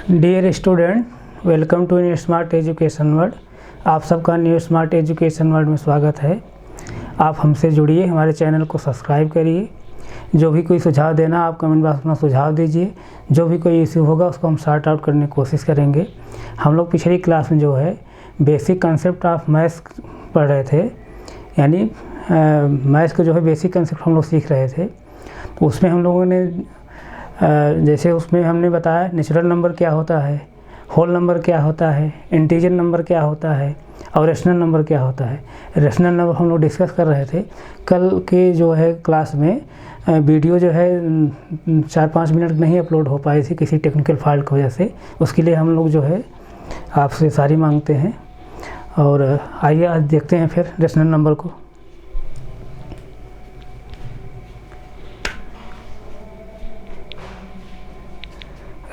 Dear student, welcome to new smart education world. आप सबका new smart education world में स्वागत है। आप हमसे जुड़िए, हमारे चैनल को सब्सक्राइब करिए। जो भी कोई सुझाव देना आप कमेंट बॉक्स में सुझाव दीजिए। जो भी कोई इश्यू होगा उसको हम सॉर्ट आउट करने की कोशिश करेंगे। हम लोग पिछली क्लास में जो है बेसिक कंसेप्ट ऑफ मैथ्स पढ़ रहे थे, यानी मैथ्स के जो है बेसिक कंसेप्ट हम लोग सीख रहे थे। तो उसमें हम लोगों ने जैसे उसमें हमने बताया नेचुरल नंबर क्या होता है, होल नंबर क्या होता है, इंटीजर नंबर क्या होता है और रेशनल नंबर क्या होता है। रेशनल नंबर हम लोग डिस्कस कर रहे थे। कल के जो है क्लास में वीडियो जो है 4-5 मिनट नहीं अपलोड हो पाई थी किसी टेक्निकल फॉल्ट की वजह से। उसके लिए हम लोग जो है आपसे सारी मांगते हैं। और आइए आज देखते हैं फिर रेशनल नंबर को।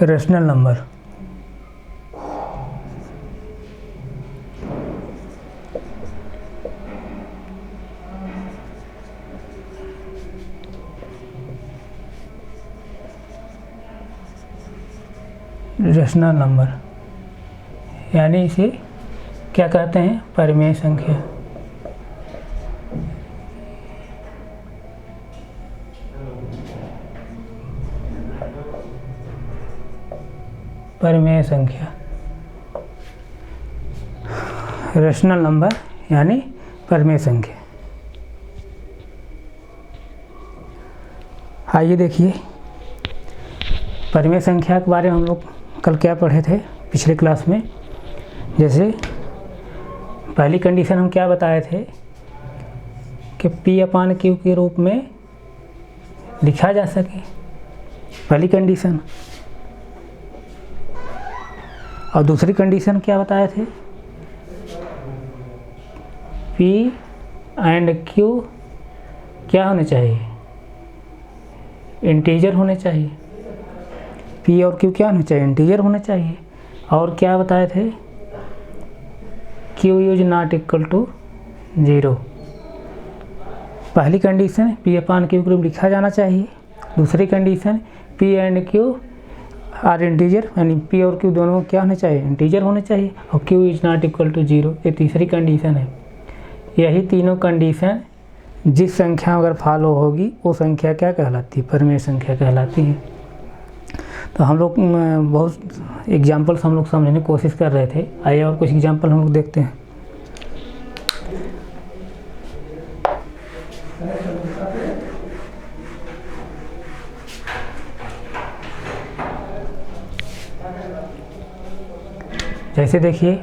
रेशनल नंबर रेशनल नंबर यानी इसे क्या कहते हैं? परिमेय संख्या। परिमेय संख्या रेशनल नंबर यानी परिमेय संख्या। आइए देखिए परिमेय संख्या के बारे में हम लोग कल क्या पढ़े थे पिछले क्लास में। जैसे पहली कंडीशन हम क्या बताए थे कि P/Q के रूप में लिखा जा सके, पहली कंडीशन। और दूसरी कंडीशन क्या बताए थे? P एंड Q क्या होने चाहिए? इंटीजर होने चाहिए। P और Q क्या होने चाहिए? इंटीजर होने चाहिए। और क्या बताए थे? Q is not equal to 0। पहली कंडीशन P/Q के रूप लिखा जाना चाहिए। दूसरी condition P and Q are integer, यानी P और Q दोनों क्या होने चाहिए? इंटीजर होने चाहिए। और Q is not equal to 0 ये तीसरी कंडीशन है। यही तीनों कंडीशन जिस संख्या अगर फॉलो होगी वो संख्या क्या कहलाती है? परिमेय संख्या कहलाती है। तो हम लोग बहुत एग्जाम्पल्स हम लोग समझने की कोशिश कर रहे थे। आइए और कुछ एग्जाम्पल हम लोग देखते हैं। जैसे देखिए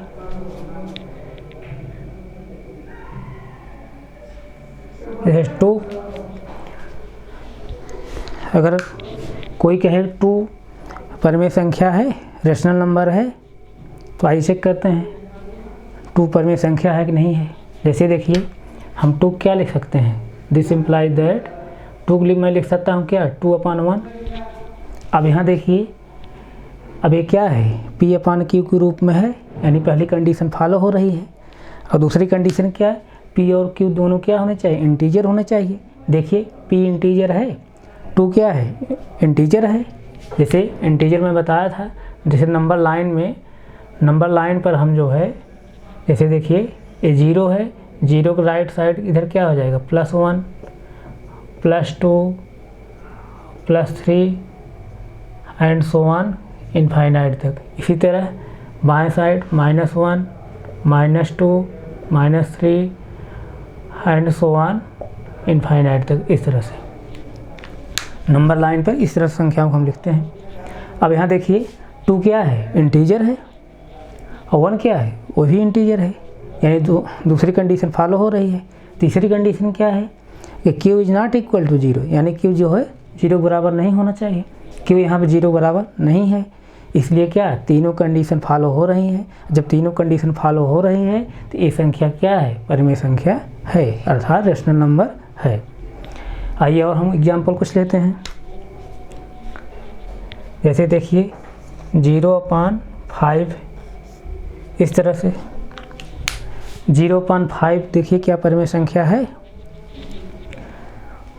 टू, अगर कोई कहे 2 परिमेय संख्या है, रेशनल नंबर है, तो आइए चेक करते हैं 2 परिमेय संख्या है कि नहीं है। जैसे देखिए हम 2 क्या लिख सकते हैं? दिस इम्प्लाइज दैट 2 के लिए मैं लिख सकता हूँ क्या? 2/1। अब यहाँ देखिए अब ये क्या है? P/Q के रूप में है, यानी पहली कंडीशन फॉलो हो रही है। और दूसरी कंडीशन क्या है? P और Q दोनों क्या होने चाहिए? इंटीजर होने चाहिए। देखिए P इंटीजर है, 2 क्या है? इंटीजर है। जैसे इंटीजर में बताया था, जैसे नंबर लाइन पर हम जो है, जैसे देखिए ये 0 है, 0 के राइट साइड इधर क्या हो जाएगा? +1 +2 +3 एंड सो ऑन इनफाइनाइट तक। इसी तरह बाएं side -1 -2 -3 and so on infinite तक। इस तरह से नंबर लाइन पर इस तरह संख्याओं को हम लिखते हैं। अब यहाँ देखिए 2 क्या है? इंटीजर है। और 1 क्या है? वो भी इंटीजर है, यानी दूसरी कंडीशन फॉलो हो रही है। तीसरी कंडीशन क्या है कि Q is not equal to 0, यानी Q जो है 0 बराबर नहीं होना चाहिए। Q यहाँ पे 0 बराबर नहीं है, इसलिए क्या तीनों कंडीशन फॉलो हो रही हैं। जब तीनों कंडीशन फॉलो हो रही है तो ये संख्या क्या है? परिमेय संख्या है, अर्थात रेशनल नंबर है। आइए और हम एग्जाम्पल कुछ लेते हैं। जैसे देखिए 0/5 इस तरह से 0/5 देखिए क्या परिमेय संख्या है।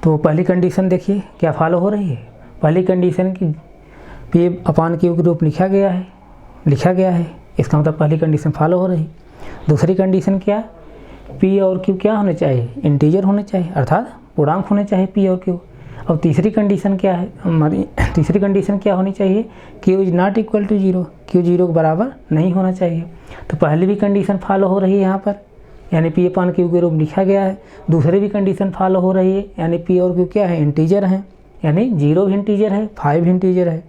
तो पहली कंडीशन देखिए क्या फॉलो हो रही है। पहली कंडीशन की P/Q के रूप लिखा गया है, लिखा गया है, इसका मतलब पहली कंडीशन फॉलो हो रही। दूसरी कंडीशन क्या, पी और क्यू क्या होने चाहिए, इंटीजर होने चाहिए, अर्थात पूर्णांक होने चाहिए पी और क्यू। और तीसरी कंडीशन क्या है हमारी, तीसरी कंडीशन क्या होनी चाहिए, Q is not equal to zero, Q zero के बराबर नहीं होना चाहिए। तो पहली भी कंडीशन फॉलो हो रही है यहाँ पर, यानी पी अपान क्यू के रूप लिखा गया है। दूसरी भी कंडीशन फॉलो हो रही है, यानी पी और क्यू क्या है, इंटीजर है, यानी 0 भी इंटीजर है, 5 भी इंटीजर है।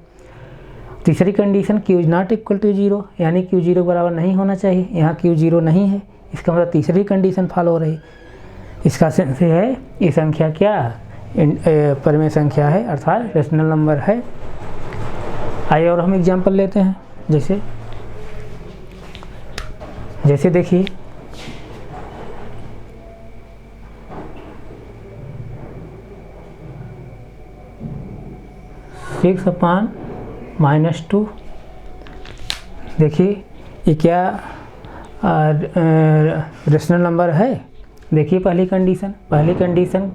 तीसरी condition Q is not equal to zero, यानी क्यू जीरो के बराबर नहीं होना चाहिए, यहाँ क्यू जीरो नहीं है, इसका मतलब तीसरी कंडीशन फॉलो हो रही। इसका सेंस है ये संख्या क्या परिमेय संख्या है, अर्थात रेशनल नंबर है। आइए और हम एग्जाम्पल लेते हैं। जैसे देखिए, (6/-2), देखिए ये क्या रेशनल नंबर है। देखिए पहली कंडीशन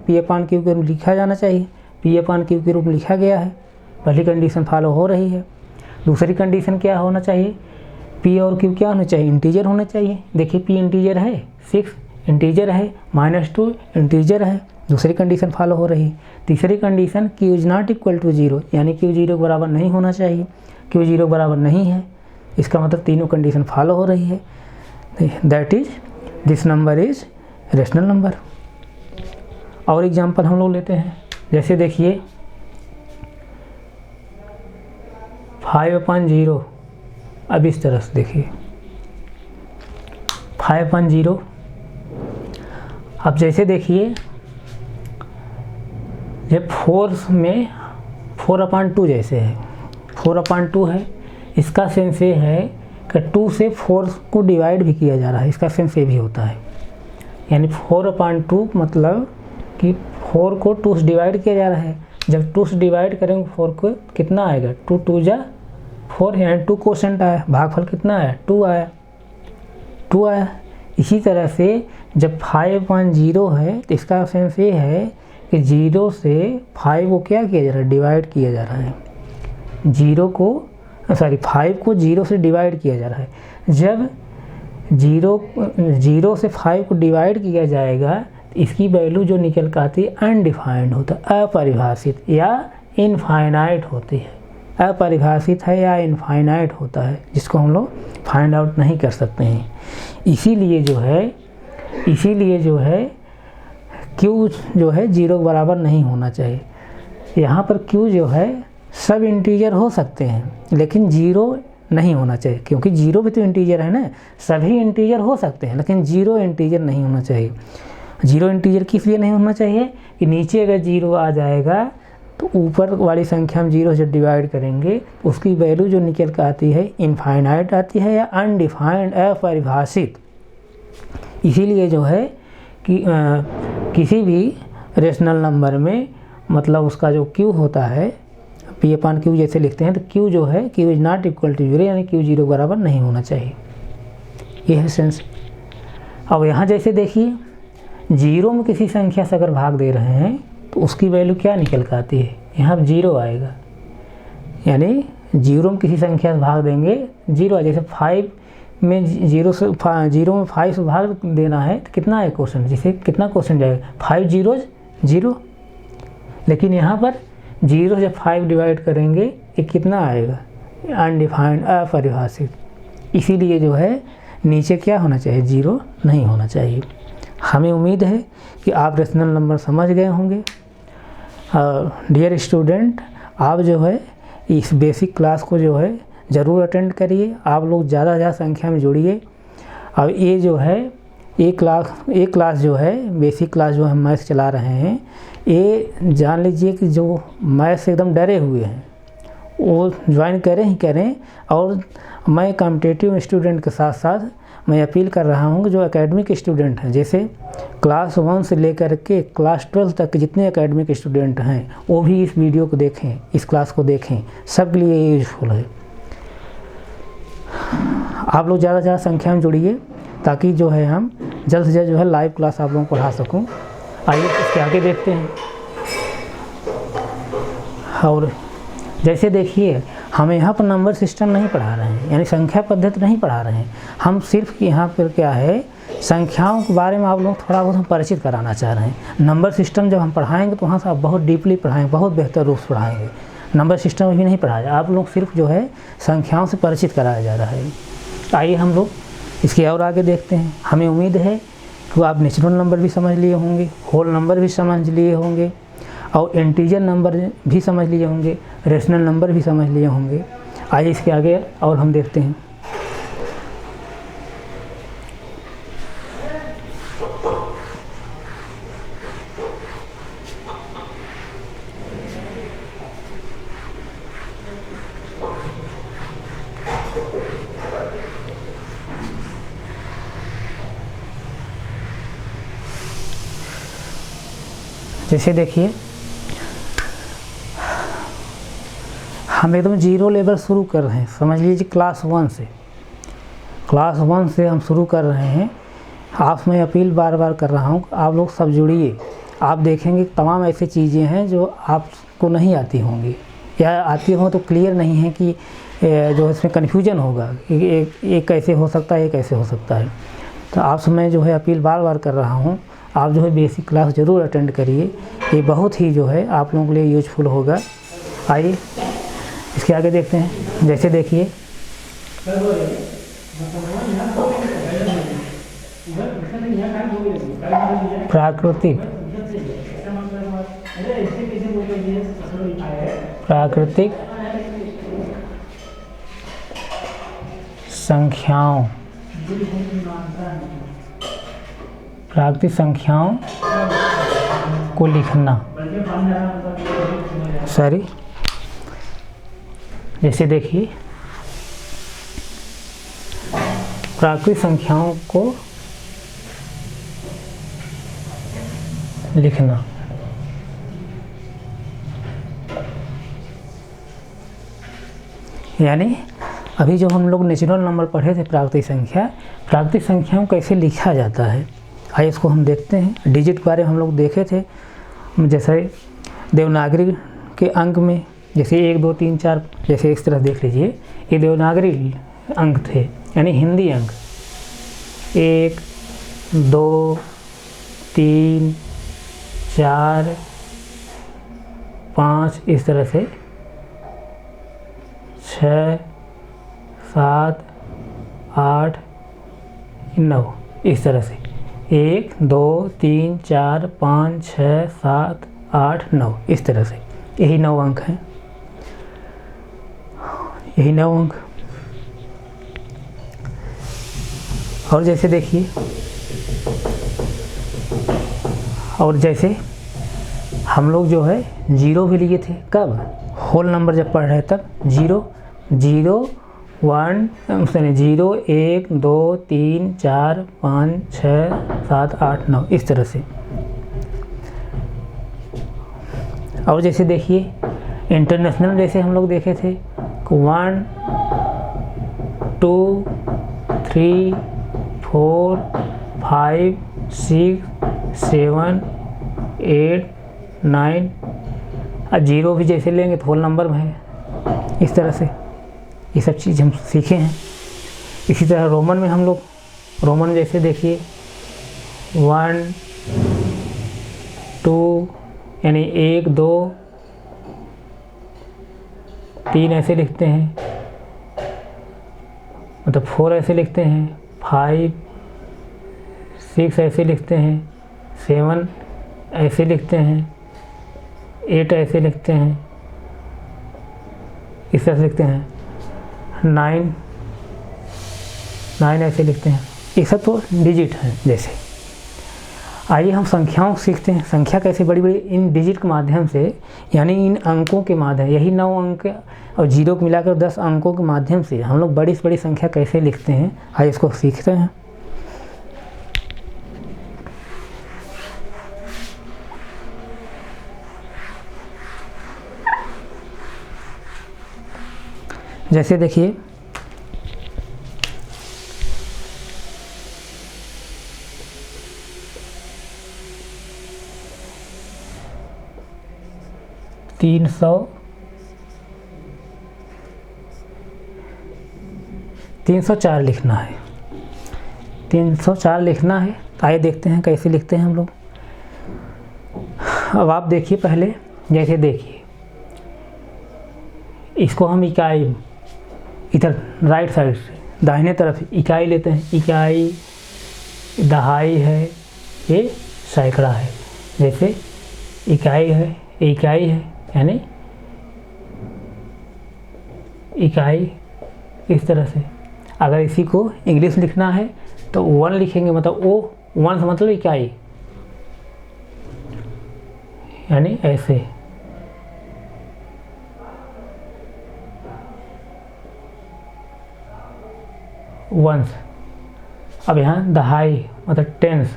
पी अपान क्यू के रूप लिखा जाना चाहिए, पी अपान क्यू के रूप लिखा गया है, पहली कंडीशन फॉलो हो रही है। दूसरी कंडीशन क्या होना चाहिए, पी और क्यू क्या होना चाहिए, इंटीजर होने चाहिए। देखिए पी इंटीजर है, 6 इंटीजर है, -2 इंटीजर है, दूसरी कंडीशन फॉलो हो रही है। तीसरी condition Q is not equal to zero, यानी क्यू जीरो के बराबर नहीं होना चाहिए, क्यू जीरो के बराबर नहीं है, इसका मतलब तीनों कंडीशन फॉलो हो रही है। That is this number is rational number. और एग्जाम्पल हम लोग लेते हैं। जैसे देखिए 5/0, अब इस तरह से देखिए 5/0। अब जैसे देखिए ये 4 में 4/2 जैसे है, 4/2 है, इसका सेंस ये है कि 2 से 4 को डिवाइड भी किया जा रहा है, इसका सेंस ये भी होता है। यानी 4/2 मतलब कि 4 को 2 से डिवाइड किया जा रहा है। जब 2 से डिवाइड करेंगे 4 को, कितना आएगा, 2 2 जा 4, यानी 2 क्वोशंट आया, भागफल कितना आया, 2 आया। इसी तरह से जब 5/0 है तो इसका सेंस ये है कि 0 से 5 को क्या किया जा रहा है, डिवाइड किया जा रहा है। 5 को 0 से डिवाइड किया जा रहा है। जब 0 से 5 को डिवाइड किया जाएगा तो इसकी वैल्यू जो निकल कर आती है अनडिफाइंड होता है, अपरिभाषित या इनफाइनाइट होती है। अपरिभाषित है या इनफाइनाइट होता है, जिसको हम लोग फाइंड आउट नहीं कर सकते हैं। इसीलिए जो है क्यू जो है 0 के बराबर नहीं होना चाहिए। यहाँ पर क्यू जो है सब इंटीजर हो सकते हैं, लेकिन 0 नहीं होना चाहिए, क्योंकि 0 भी तो इंटीजर है ना। सभी इंटीजर हो सकते हैं, लेकिन 0 इंटीजर नहीं होना चाहिए। 0 इंटीजर किस लिए नहीं होना चाहिए कि नीचे अगर 0 आ जाएगा तो ऊपर वाली संख्या हम 0 से डिवाइड करेंगे, उसकी वैल्यू जो निकल कर आती है इनफाइनाइट आती है या अनडिफाइंड, अपरिभाषित। इसीलिए जो है कि किसी भी रेशनल नंबर में मतलब उसका जो क्यू होता है, पी अपान क्यू जैसे लिखते हैं, तो क्यू जो है Q is not equal to zero, यानी क्यू जीरो बराबर नहीं होना चाहिए। ये है सेंस। अब यहाँ जैसे देखिए 0 में किसी संख्या से अगर भाग दे रहे हैं तो उसकी वैल्यू क्या निकल कर आती है, यहाँ 0 आएगा। यानी 0 में किसी संख्या से भाग देंगे 0 जैसे 5 में 0 में 5 से भाग देना है तो कितना है क्वेश्चन, जिसे कितना क्वेश्चन जाएगा, 5 0 0। लेकिन यहाँ पर 0 से 5 डिवाइड करेंगे ये कितना आएगा, अनडिफाइंड, अपरिभाषित। इसीलिए जो है नीचे क्या होना चाहिए, 0 नहीं होना चाहिए। हमें उम्मीद है कि आप रेशनल नंबर समझ गए होंगे। डियर स्टूडेंट, आप जो है इस बेसिक क्लास को जो है ज़रूर अटेंड करिए। आप लोग ज़्यादा से ज़्यादा संख्या में जुड़िए। अब ये जो है एक क्लास जो है बेसिक क्लास जो हम मैथ्स चला रहे हैं, ये जान लीजिए कि जो मैथ्स से एकदम डरे हुए हैं वो ज्वाइन करें। और मैं कॉम्पिटिटिव स्टूडेंट के साथ साथ मैं अपील कर रहा हूँ कि जो एकेडमिक स्टूडेंट हैं, जैसे क्लास 1 से लेकर के क्लास 12 तक के जितने एकेडमिक स्टूडेंट हैं वो भी इस वीडियो को देखें, इस क्लास को देखें, सब के लिए ये यूजफुल है। आप लोग ज़्यादा से ज़्यादा संख्या में जुड़िए ताकि जो है हम जल्द से जल्द जो है लाइव क्लास आप लोगों को पढ़ा सकूं। आइए इसके आगे देखते हैं। और जैसे देखिए हमें यहाँ पर नंबर सिस्टम नहीं पढ़ा रहे हैं, यानी संख्या पद्धति नहीं पढ़ा रहे हैं। हम सिर्फ यहाँ पर क्या है, संख्याओं के बारे में आप लोग थोड़ा बहुत हम परिचित कराना चाह रहे हैं। नंबर सिस्टम जब हम पढ़ाएंगे तो वहाँ से आप बहुत डीपली पढ़ाएंगे, बहुत बेहतर रूप से पढ़ाएंगे। नंबर सिस्टम अभी नहीं पढ़ाया, आप लोग सिर्फ जो है संख्याओं से परिचित कराया जा रहा है। आइए हम लोग इसके और आगे देखते हैं। हमें उम्मीद है कि आप नेचुरल नंबर भी समझ लिए होंगे, होल नंबर भी समझ लिए होंगे, और इंटीजर नंबर भी समझ लिए होंगे, रेशनल नंबर भी समझ लिए होंगे। आइए इसके आगे और हम देखते हैं। जैसे देखिए, हम एकदम जीरो लेवल शुरू कर रहे हैं, समझ लीजिए क्लास 1 से। क्लास 1 से हम शुरू कर रहे हैं। आप मैं अपील बार बार कर रहा हूँ, आप लोग सब जुड़िए। आप देखेंगे तमाम ऐसी चीज़ें हैं जो आपको नहीं आती होंगी, या आती हो तो क्लियर नहीं है कि जो इसमें कन्फ्यूजन होगा, एक कैसे हो सकता है, एक कैसे हो सकता है। तो आप मैं जो है अपील बार बार कर रहा हूँ, आप जो है बेसिक क्लास ज़रूर अटेंड करिए। ये बहुत ही जो है आप लोगों के लिए यूजफुल होगा। आइए इसके आगे देखते हैं। जैसे देखिए, प्राकृतिक संख्याओं को लिखना। जैसे देखिए, प्राकृतिक संख्याओं को लिखना। यानी अभी जो हम लोग नेचुरल नंबर पढ़े थे, प्राकृतिक संख्याओं कैसे लिखा जाता है, आइए इसको हम देखते हैं। डिजिट के बारे में हम लोग देखे थे, जैसे देवनागरी के अंक में, जैसे 1 2 3 4, जैसे इस तरह देख लीजिए, ये देवनागरी अंक थे, यानी हिंदी अंक। 1 2 3 4 5, इस तरह से 6 7 8 9, इस तरह से 1 2 3 4 5 6 7 8 9, इस तरह से। यही 9 अंक हैं, यही 9 अंक। और जैसे देखिए, और जैसे हम लोग जो है जीरो भी लिए थे, कब? होल नंबर जब पढ़ रहे तब। 0 0 1 0 1 2 3 4 5 6 7 8 9, इस तरह से। और जैसे देखिए इंटरनेशनल, जैसे हम लोग देखे थे 1 2 3 4 5 6 7 8 9, और 0 भी जैसे लेंगे तो होल नंबर में है, इस तरह से। ये सब चीज़ हम सीखे हैं। इसी तरह रोमन में हम लोग, रोमन जैसे देखिए 1 2, यानी 1 2 3 ऐसे लिखते हैं, मतलब 4 ऐसे लिखते हैं, 5 6 ऐसे लिखते हैं, 7 ऐसे लिखते हैं, 8 ऐसे लिखते हैं, इस तरह से लिखते हैं, 9 ऐसे लिखते हैं। ये सब तो डिजिट हैं जैसे। आइए हम संख्याओं सीखते हैं। संख्या कैसे बड़ी बड़ी इन डिजिट के माध्यम से, यानी इन अंकों के माध्यम, यही 9 अंक और 0 को मिलाकर 10 अंकों के माध्यम से हम लोग बड़ी से बड़ी संख्या कैसे लिखते हैं, आइए इसको सीखते हैं। जैसे देखिए, 304 लिखना है, 304 लिखना है। आइए देखते हैं कैसे लिखते हैं हम लोग। अब आप देखिए पहले, जैसे देखिए इसको हम इकाई, इधर राइट साइड से दाहिने तरफ इकाई लेते हैं। इकाई, दहाई है, ये सैकड़ा है। जैसे इकाई है, इकाई है यानी इकाई, इस तरह से। अगर इसी को इंग्लिश लिखना है तो 1 लिखेंगे, मतलब ओ 1 से मतलब इकाई, यानी ऐसे। वंस। अब यहाँ दहाई मतलब टेंस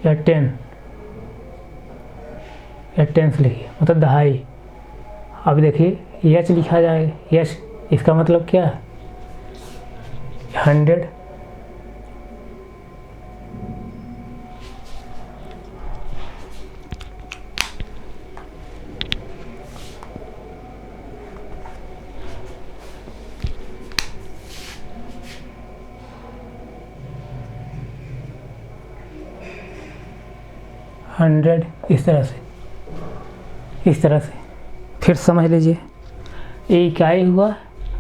या 10 या टेंस लिखिए, मतलब दहाई। अब देखिए यच लिखा जाएगा, यच इसका मतलब क्या है? 100। इस तरह से, इस तरह से। फिर समझ लीजिए, ये इकाई हुआ,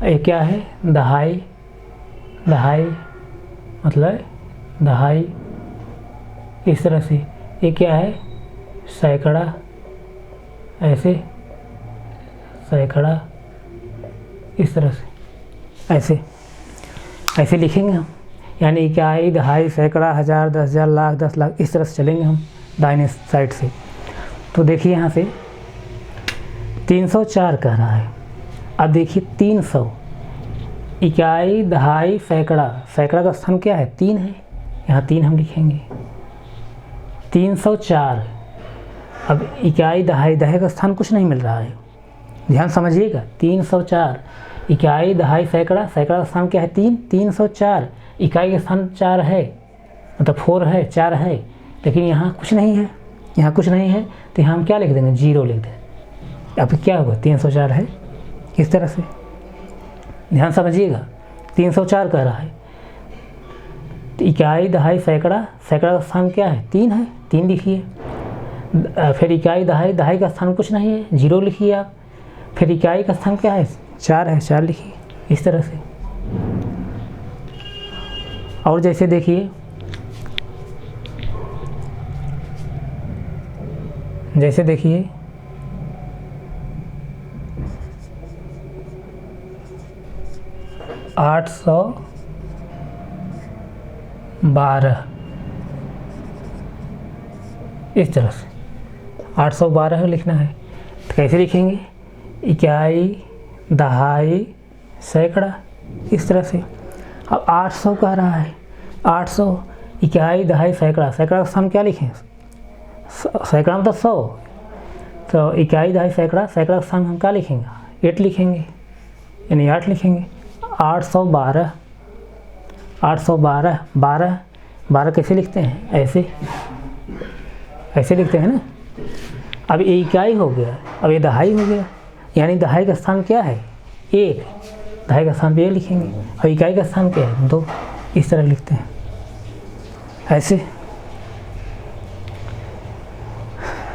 ये क्या है? दहाई। दहाई मतलब दहाई, इस तरह से। ये क्या है? सैकड़ा, ऐसे सैकड़ा, इस तरह से, ऐसे ऐसे लिखेंगे हम। यानी इकाई, दहाई, सैकड़ा, 1000, 10,000, लाख, 10 लाख, इस तरह से चलेंगे हम दाहिने साइड से। तो देखिए यहाँ से 304 कह रहा है। अब देखिए 300, इकाई, दहाई, सैकड़ा। सैकड़ा का स्थान क्या है? 3 है, यहाँ 3 हम लिखेंगे। 304। अब इकाई, दहाई, दहाई का स्थान कुछ नहीं मिल रहा है, ध्यान समझिएगा। 304, इकाई, दहाई, सैकड़ा। सैकड़ा का स्थान क्या है? 3। 304, इकाई का स्थान 4 है, मतलब 4 है, 4 है, लेकिन यहाँ कुछ नहीं है, यहाँ कुछ नहीं है, तो यहाँ हम क्या लिख देंगे? 0 लिख दें। अब क्या होगा? 304 है, इस तरह से। ध्यान समझिएगा, 304 कह रहा है। तो इकाई, दहाई, सैकड़ा। सैकड़ा का स्थान क्या है? 3 है, 3 लिखिए। फिर इकाई, दहाई, दहाई का स्थान कुछ नहीं है, 0 लिखिए आप। फिर इकाई का स्थान क्या है? 4 है, 4 लिखिए, इस तरह से। और जैसे देखिए, जैसे देखिए 812, इस तरह से 812 लिखना है। तो कैसे लिखेंगे? इकाई, दहाई, सैकड़ा, इस तरह से। अब 800 कह रहा है, 800, इकाई, दहाई, सैकड़ा। सैकड़ा का स्थान क्या लिखें? सैकड़ा मतलब 100, तो इकाई, दहाई, सैकड़ा। सैकड़ा का स्थान हम क्या लिखेंगे? 8 लिखेंगे, यानी 8 लिखेंगे। 812, 812, 12, 12 कैसे लिखते हैं? ऐसे, ऐसे लिखते हैं ना। अब ये इकाई हो गया, अब ये दहाई हो गया, यानी दहाई का स्थान क्या है? 1। दहाई का स्थान पे 1 लिखेंगे, और इकाई का स्थान क्या है? 2। इस तरह लिखते हैं, ऐसे।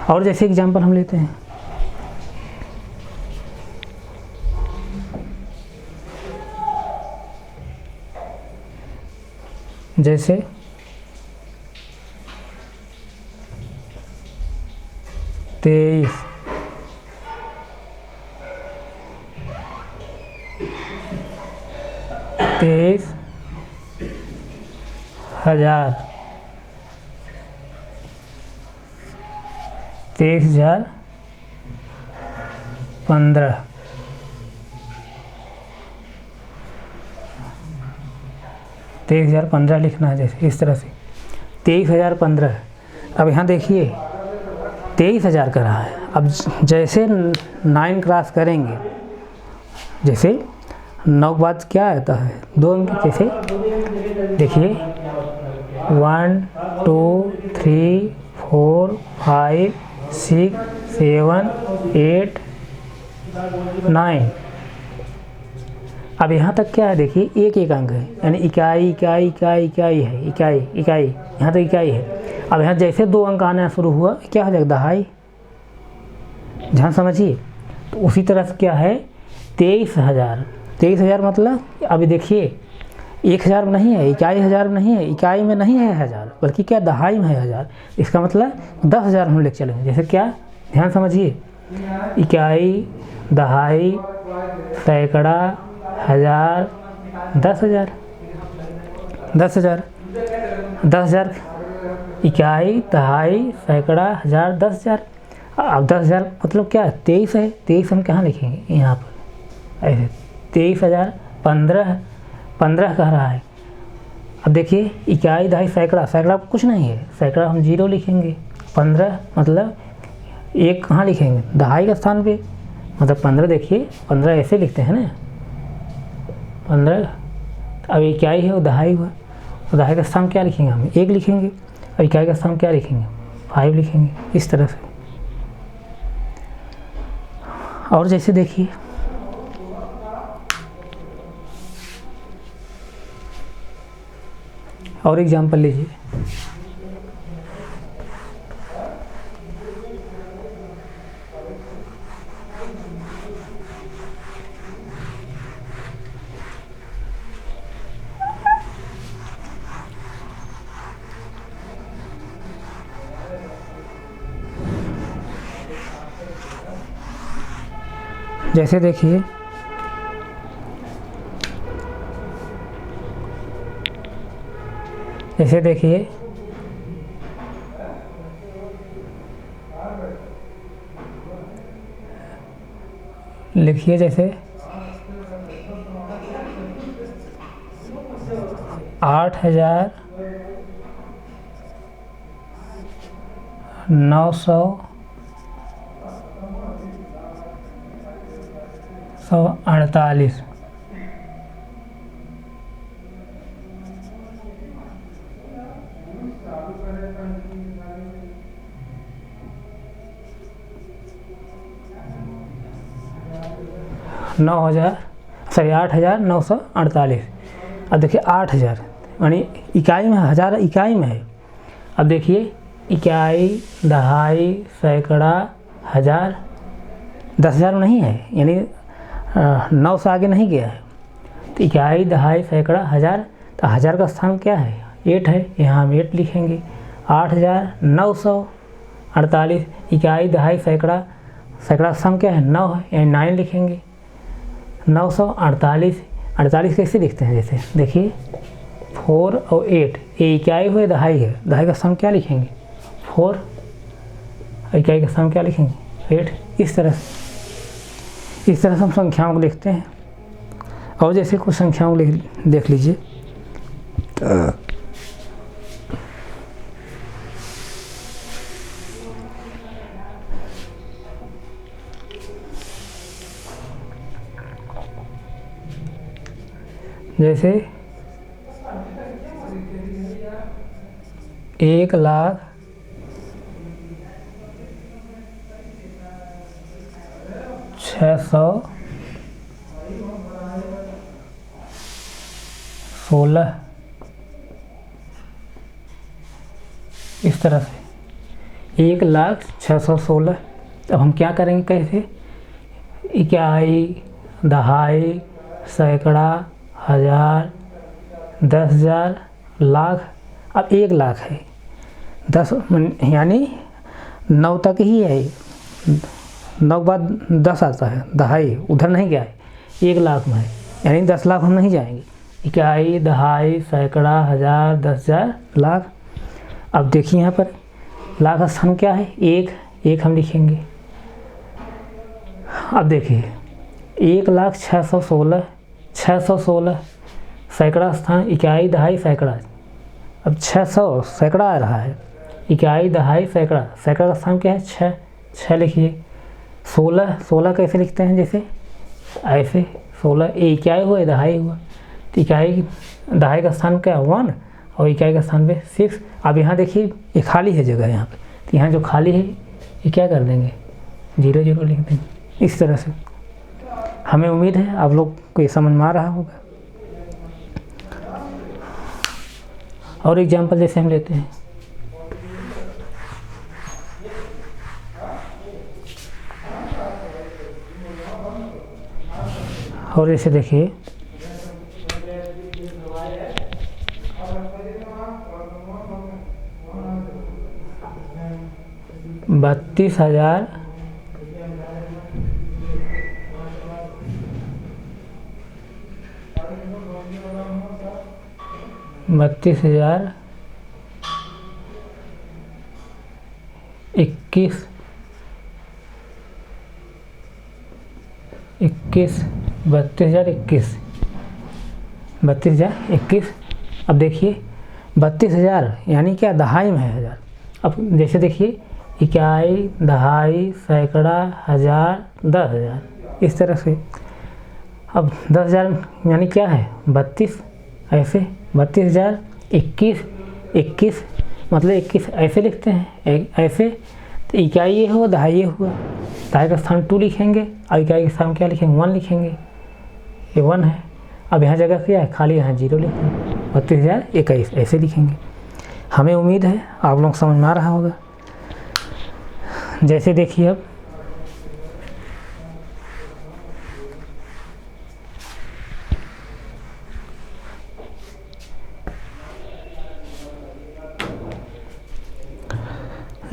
और जैसे एग्जाम्पल हम लेते हैं, जैसे 23, 23,000, 23,015, 23,015 लिखना है, जैसे इस तरह से 23,015। अब यहाँ देखिए 23,000 का रहा है। अब जैसे 9 क्रॉस करेंगे, जैसे 9 के बाद क्या आता है? 2 अंक। जैसे देखिए 1 2 3 4 5 6 7 8 9, अब यहाँ तक क्या है देखिए, एक एक अंक है, यानी इकाई इकाई इकाई इकाई है, इकाई इकाई, यहाँ तक इकाई है। अब यहाँ जैसे 2 अंक आना शुरू हुआ क्या हो जाएगा, दहाई। ध्यान समझिए। तो उसी तरह से क्या है 23,000। 23,000 मतलब अभी देखिए 1,000 में नहीं है, इकाई 1000 में नहीं है, इकाई में नहीं है 1000, बल्कि क्या दहाई में है 1000। इसका मतलब 10,000 हम लेकर चलेंगे। जैसे क्या, ध्यान समझिए, इकाई, दहाई, सैकड़ा, 1000, 10,000, 10,000, 10,000, इकाई, दहाई, सैकड़ा, 1000, 10,000। अब 10,000 मतलब क्या 23 है, 23 हम कहाँ लिखेंगे, यहाँ पर ऐसे 23,000, 15 कह रहा है। अब देखिए इकाई, दहाई, सैकड़ा, सैकड़ा कुछ नहीं है, सैकड़ा हम 0 लिखेंगे। 15 मतलब 1 कहाँ लिखेंगे, दहाई के स्थान पे, मतलब 15 देखिए 15 ऐसे लिखते हैं ना 15। अब इकाई है वो दहाई हुआ, तो दहाई का स्थान क्या लिखेंगे हम 1 लिखेंगे, और इकाई का स्थान क्या लिखेंगे 5 लिखेंगे, इस तरह से। और जैसे देखिए और एग्जाम्पल लीजिए, जैसे देखिए लिखिए जैसे 8,948। नौ हज़ार सॉरी 8,948। अब देखिए 8,000 यानी इकाई में, 1000 इकाई में है। अब देखिए इकाई, दहाई, सैकड़ा, 1000, 10,000 नहीं है, यानी 9 से आगे नहीं गया है। तो इकाई, दहाई, सैकड़ा, 1000, तो 1000 का स्थान क्या है 8 है, यहाँ हम 8 लिखेंगे। 8,948, इकाई, दहाई, सैकड़ा, सैकड़ा का स्थान क्या है 9 है, यानी 9 लिखेंगे। 948, 48 कैसे लिखते हैं, जैसे देखिए 4 और 8, ये इकाई हुए, दहाई है, दहाई का स्थान क्या लिखेंगे 4, इकाई का स्थान क्या लिखेंगे 8। इस तरह से हम संख्याओं को लिखते हैं। और जैसे कुछ संख्याओं को देख लीजिए, जैसे 1,06,16 इस तरह से 1,06,16। अब हम क्या करेंगे, कैसे इकाई, दहाई, सैकड़ा, 1000, 10,000, लाख। अब 1 लाख है, 10 यानी 9 तक ही है, 9 के बाद 10 आता है, दहाई उधर नहीं गया है, 1 लाख में है, यानी 10 लाख हम नहीं जाएंगे। इकाई, दहाई, सैकड़ा, 1000, 10,000, लाख। अब देखिए यहाँ पर लाख का स्थान क्या है 1 हम लिखेंगे। अब देखिए 1,06,16, 616 सैकड़ा स्थान, इकाई, दहाई, सैकड़ा। अब 600 सैकड़ा आ रहा है, इकाई, दहाई, सैकड़ा, सैकड़ा का स्थान क्या है 6 लिखिए। 16 कैसे लिखते हैं, जैसे ऐसे 16, इकाई हुआ, दहाई हुआ, तो इकाई, दहाई का स्थान क्या है 1, और इकाई का स्थान पे 6। अब यहाँ देखिए ये खाली है जगह यहाँ पे, तो यहाँ जो खाली है ये क्या कर देंगे 0 0 लिख देंगे, इस तरह से। हमें उम्मीद है आप लोग को ये समझ में आ रहा होगा। और एग्जाम्पल जैसे हम लेते हैं, और जैसे देखिए 32,000 21 32,021। अब देखिए 32,000 यानी क्या, दहाई में है हज़ार। अब जैसे देखिए इकाई, दहाई, सैकड़ा, हज़ार, 10,000, इस तरह से। अब 10,000 यानी क्या है 32, ऐसे 32,000 21 मतलब 21 ऐसे लिखते हैं, ऐसे। तो इकाई ये हुआ, दहाई ये हुआ, दहाई का स्थान 2 लिखेंगे और इकाई का स्थान क्या लिखेंगे 1 लिखेंगे, ये 1 है। अब यहाँ जगह क्या है खाली, यहाँ 0 लिखेंगे, 32,021 ऐसे लिखेंगे। हमें उम्मीद है आप लोग समझ में आ रहा होगा। जैसे देखिए अब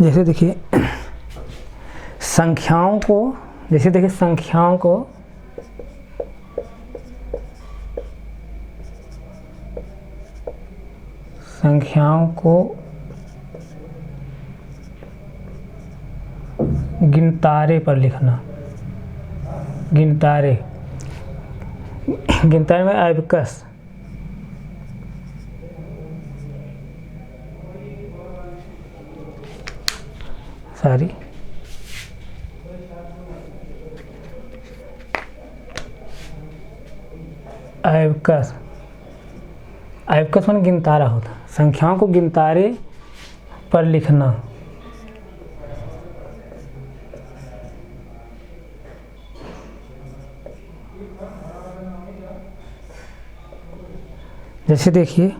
जैसे देखिए संख्याओं को, जैसे देखिए संख्याओं को गिनतारे पर लिखना, गिनतारे में एबकस, एबकस में गिनतारा होता, संख्याओं को गिनतारे पर लिखना। जैसे देखिए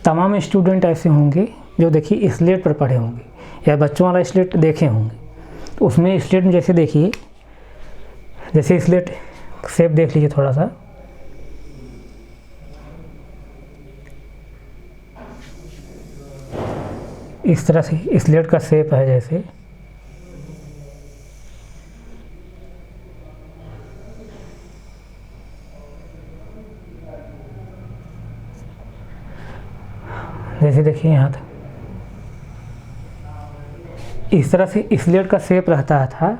तमाम स्टूडेंट ऐसे होंगे जो देखिए स्लेट पर पढ़े होंगे या बच्चों वाला स्लेट देखे होंगे। तो उसमें स्लेट में जैसे देखिए, जैसे स्लेट शेप देख लीजिए थोड़ा सा, इस तरह से स्लेट का शेप है जैसे। जैसे देखिए यहाँ तक इस तरह से स्लेट का शेप रहता था।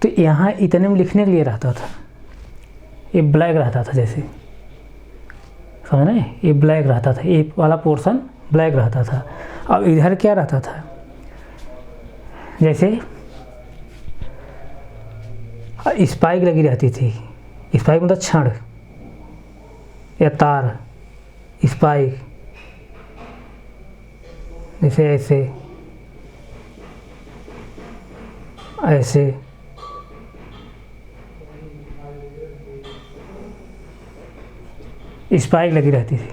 तो यहाँ इतने में लिखने के लिए रहता था, ये ब्लैक रहता था, जैसे समझ रहे हैं, ये ब्लैक रहता था, ये वाला पोर्शन ब्लैक रहता था। अब इधर क्या रहता था, जैसे स्पाइक लगी रहती थी। स्पाइक मतलब छड़ या तार, स्पाइक जैसे ऐसे ऐसे। स्पाइक लगी रहती थी,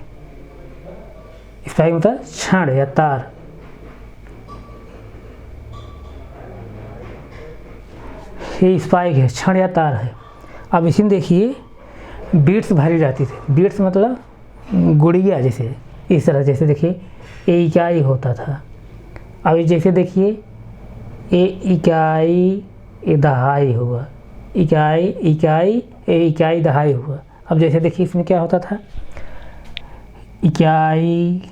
स्पाइक मतलब छड़ या तार। ये स्पाइक है, छड़ या तार है। अब इसमें देखिए बीट्स भरी जाती थी, बीट्स मतलब गुड़िया, जैसे इस तरह। जैसे देखिए ए इकाई होता था। अब जैसे देखिए ए इकाई, ए दहाई हुआ, इकाई इकाई, ए इकाई दहाई हुआ। अब जैसे देखिए इसमें क्या होता था, इकाई,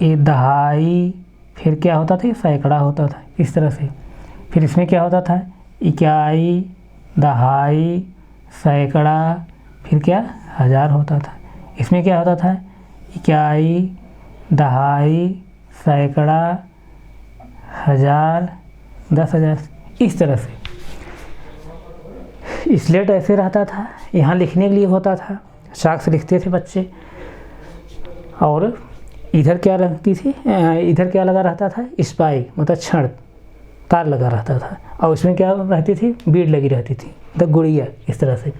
ए दहाई, फिर क्या होता था, सैकड़ा होता था, इस तरह से। फिर इसमें क्या होता था, इकाई, दहाई, सैकड़ा, फिर क्या हज़ार होता था। इसमें क्या होता था, इकाई, दहाई, सैकड़ा, हज़ार, 10,000, इस तरह से। स्लेट ऐसे रहता था, यहाँ लिखने के लिए होता था, चाक से लिखते थे बच्चे। और इधर क्या रहती थी, इधर क्या लगा रहता था, स्पाइक मतलब छड़, तार लगा रहता था, और उसमें क्या रहती थी, बीड लगी रहती थी, मतलब गुड़िया इस तरह से।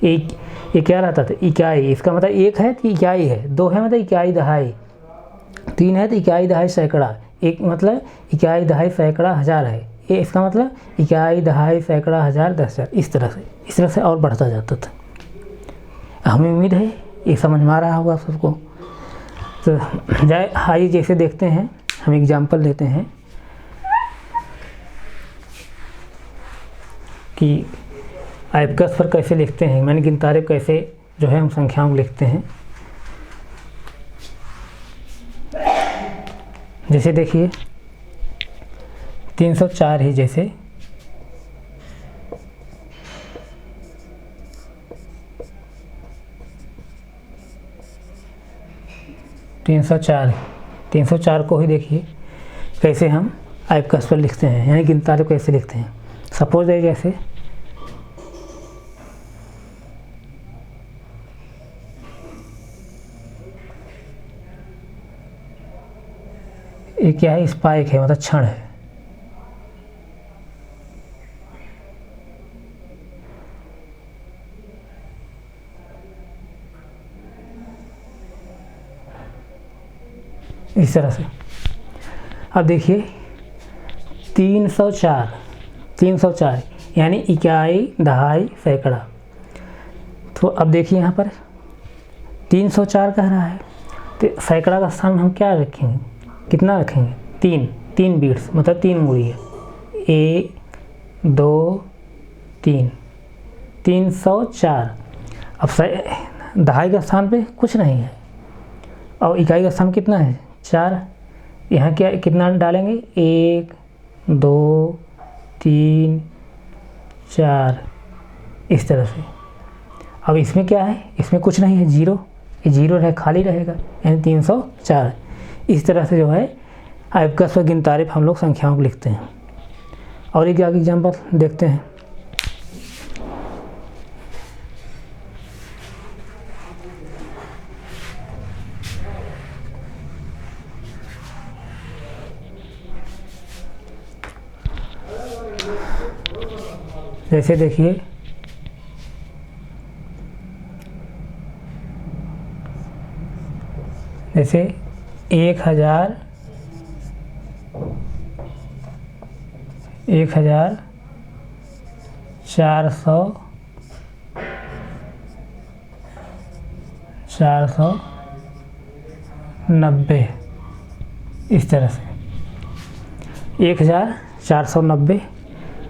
एक ये क्या रहता था, इकाई, इसका मतलब एक है कि इकाई है, दो है मतलब इकाई दहाई, तीन है तो इकाई दहाई सैकड़ा, एक मतलब इकाई दहाई सैकड़ा हज़ार है, ये इसका मतलब इकाई दहाई सैकड़ा हज़ार 10,000, इस तरह से और बढ़ता जाता था। हमें उम्मीद है ये समझ में आ रहा होगा सबको। तो आइए जैसे देखते हैं, हम एग्जाम्पल लेते हैं कि एबकस पर कैसे लिखते हैं, माने गिनतारे कैसे जो है हम संख्याओं को लिखते हैं। जैसे देखिए 304 ही, जैसे तीन सौ चार को ही देखिए कैसे हम एबकस पर लिखते हैं, यानी गिनतारे को कैसे लिखते हैं। सपोज है जैसे ये क्या है, स्पाइक है मतलब क्षण है, इस तरह से। अब देखिए 304 यानी इकाई दहाई सैकड़ा। तो अब देखिए यहाँ पर 304 कह रहा है, तो सैकड़ा का स्थान हम क्या रखेंगे, कितना रखेंगे, तीन बीट्स मतलब 3 मुड़ी है, 1 2 3, 304। अब दहाई का स्थान पे कुछ नहीं है और इकाई का स्थान कितना है, 4। यहाँ क्या कितना डालेंगे, 1 2 3 4, इस तरह से। अब इसमें क्या है, इसमें कुछ नहीं है, जीरो, ये जीरो रहे खाली रहेगा, यानी 304। इस तरह से जो है एबकस पर गिनतारे हम लोग संख्याओं को लिखते हैं। और एक आगे एग्जाम्पल देखते हैं। जैसे देखिए जैसे 1,400 490, इस तरह से 1,490।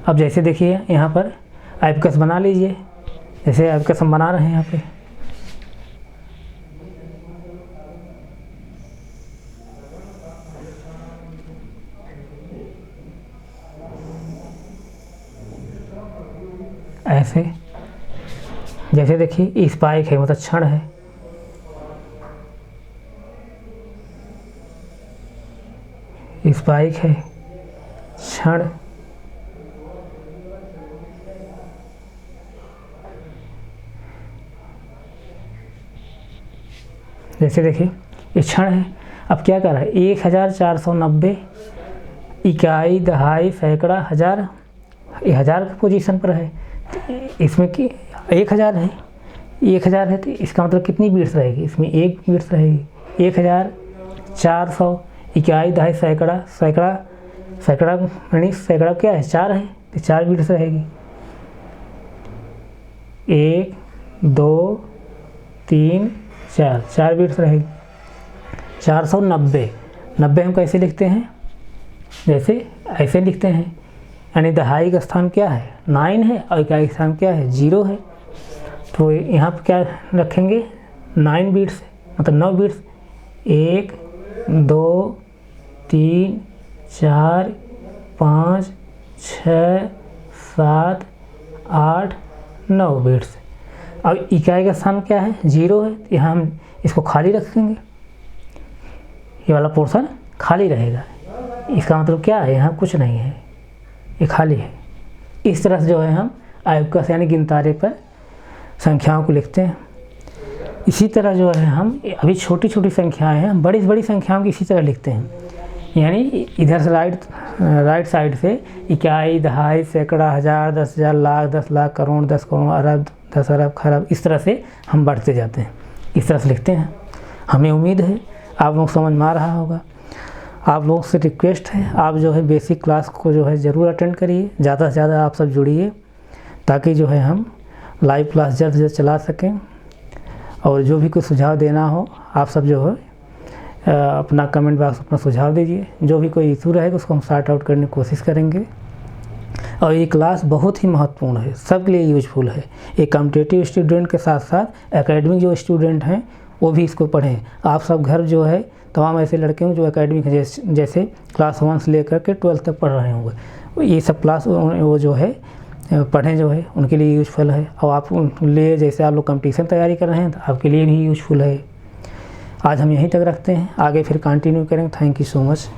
अब जैसे देखिए यहाँ पर एबकस बना लीजिए, जैसे एबकस हम बना रहे हैं यहाँ पे। ऐसे जैसे देखिए स्पाइक है मतलब क्षण है, स्पाइक है क्षण, जैसे देखिए ये क्षण है। अब क्या कर रहा है, 1,490 इकाई दहाई सैकड़ा हज़ार, ये हज़ार की पोजीशन पर है, तो इसमें कि 1,000 है, 1,000 है तो इसका मतलब कितनी बीट्स रहेगी, इसमें एक बीट्स रहेगी। 1,400 इकाई दहाई सैकड़ा यानी सैकड़ा क्या है, 4 है, तो 4 बीट्स रहेगी। 1 2 3 4 बीट्स रहेगी। 490 हम कैसे लिखते हैं, जैसे ऐसे लिखते हैं, यानी दहाई का स्थान क्या है, 9 है और इकाई का स्थान क्या है, 0 है। तो यहाँ पर क्या रखेंगे, 9 बीट्स मतलब 9 बीट्स, 1 2 3 4 5 6 7 8 9 बीट्स। अब इकाई का स्थान क्या है, 0 है, तो यहाँ हम इसको खाली रखेंगे, ये वाला पोर्शन खाली रहेगा। इसका मतलब क्या है, यहाँ कुछ नहीं है, ये खाली है। इस तरह से जो है हम एबकस यानी गिनतारे पर संख्याओं को लिखते हैं। इसी तरह जो है हम अभी छोटी छोटी संख्याएं हैं, हम बड़ी बड़ी संख्याओं की इसी तरह लिखते हैं। यानी इधर से राइट साइड से इकाई, दहाई, सैकड़ा, हज़ार, 10,000, लाख, 10 लाख, करोड़, 10 करोड़, अरब, 10 अरब, खरब, इस तरह से हम बढ़ते जाते हैं, इस तरह से लिखते हैं। हमें उम्मीद है आप लोग समझ में आ रहा होगा। आप लोगों से रिक्वेस्ट है, आप जो है बेसिक क्लास को जो है ज़रूर अटेंड करिए, ज़्यादा से ज़्यादा आप सब जुड़िए, ताकि जो है हम लाइव क्लास जल्द से जल्द चला सकें। और जो भी कोई सुझाव देना हो, आप सब जो है अपना कमेंट बॉक्स अपना सुझाव दीजिए। जो भी कोई इशू रहेगा उसको हम सॉर्ट आउट करने की कोशिश करेंगे। और ये क्लास बहुत ही महत्वपूर्ण है, सबके लिए यूजफुल है। एक कॉम्पिटिटिव स्टूडेंट के साथ साथ एकेडमिक जो स्टूडेंट हैं वो भी इसको पढ़ें। आप सब घर जो है तमाम ऐसे लड़के हों जो एकेडमिक जैसे क्लास 1 से लेकर के 12 तक पढ़ रहे होंगे, ये सब क्लास वो जो है पढ़ें, जो है उनके लिए यूजफुल है। और आप लिए जैसे आप लोग कंपटीशन तैयारी कर रहे हैं तो आपके लिए भी यूजफुल है। आज हम यहीं तक रखते हैं, आगे फिर कंटिन्यू करेंगे। Thank you so much.